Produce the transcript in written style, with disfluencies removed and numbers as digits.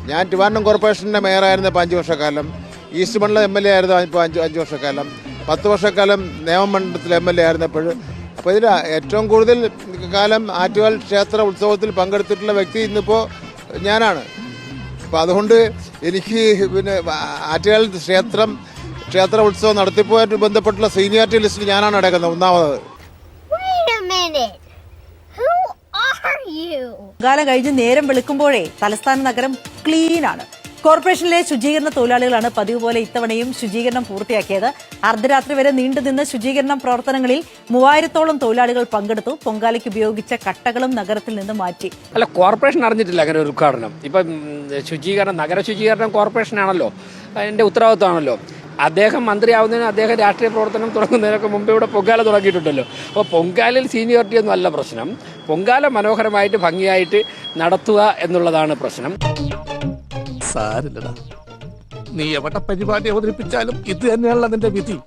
ഞാൻ ട്രിവാൻഡ്രം കോർപ്പറേഷൻ്റെ മേയറായിരുന്ന ഇപ്പോൾ 5 വർഷക്കാലം, ഈസ്റ്റ് മണ്ഡലം MLA ആയിരുന്നു ഇപ്പോൾ 5 വർഷക്കാലം, 10 വർഷക്കാലം നിയമമണ്ഡലത്തിൽ MLA ആയിരുന്നപ്പോൾ. അപ്പോൾ ഇതിൽ ഏറ്റവും കൂടുതൽ കാലം ആറ്റുകാൽ ക്ഷേത്ര ഉത്സവത്തിൽ പങ്കെടുത്തിട്ടുള്ള വ്യക്തി ഇന്നിപ്പോൾ ഞാനാണ്. അപ്പോൾ അതുകൊണ്ട് എനിക്ക് പിന്നെ ആറ്റുകാൽ ക്ഷേത്ര ഉത്സവം നടത്തിപ്പുമായിട്ട് ബന്ധപ്പെട്ടുള്ള സീനിയോറിറ്റി ലിസ്റ്റിൽ ഞാനാണ് അടക്കുന്നത് ഒന്നാമത്. കാലം കഴിഞ്ഞ് നേരം വെളുക്കുമ്പോഴേ തലസ്ഥാന നഗരം ക്ലീനാണ്. കോർപ്പറേഷനിലെ ശുചീകരണ തൊഴിലാളികളാണ് പതിവ് പോലെ ഇത്തവണയും ശുചീകരണം പൂർത്തിയാക്കിയത്. അർദ്ധരാത്രി വരെ നീണ്ടുനിന്ന ശുചീകരണ പ്രവർത്തനങ്ങളിൽ 3000-ഓളം തൊഴിലാളികൾ പങ്കെടുത്തു. പൊങ്കാലയ്ക്ക് ഉപയോഗിച്ച കട്ടകളും നഗരത്തിൽ നിന്ന് മാറ്റി. അല്ല, കോർപ്പറേഷൻ അറിഞ്ഞിട്ടില്ല അങ്ങനെ ഒരു ഉദ്ഘാടനം. ഇപ്പം നഗര ശുചീകരണം കോർപ്പറേഷനാണല്ലോ, അതിൻ്റെ ഉത്തരവാദിത്തമാണല്ലോ. അദ്ദേഹം മന്ത്രിയാവുന്നതിന് അദ്ദേഹം രാഷ്ട്രീയ പ്രവർത്തനം തുടങ്ങുന്നതിനൊക്കെ മുമ്പ് ഇവിടെ പൊങ്കാല തുടങ്ങിയിട്ടുണ്ടല്ലോ. അപ്പോൾ പൊങ്കാലയിൽ സീനിയോറിറ്റി ഒന്നും അല്ല പ്രശ്നം, പൊങ്കാല മനോഹരമായിട്ട് ഭംഗിയായിട്ട് നടത്തുക എന്നുള്ളതാണ് പ്രശ്നം. സാരില്ലടാ, നീ എവിടെ പരിപാടി അവതരിപ്പിച്ചാലും ഇത് തന്നെയാണല്ലോ നിന്റെ വിധി.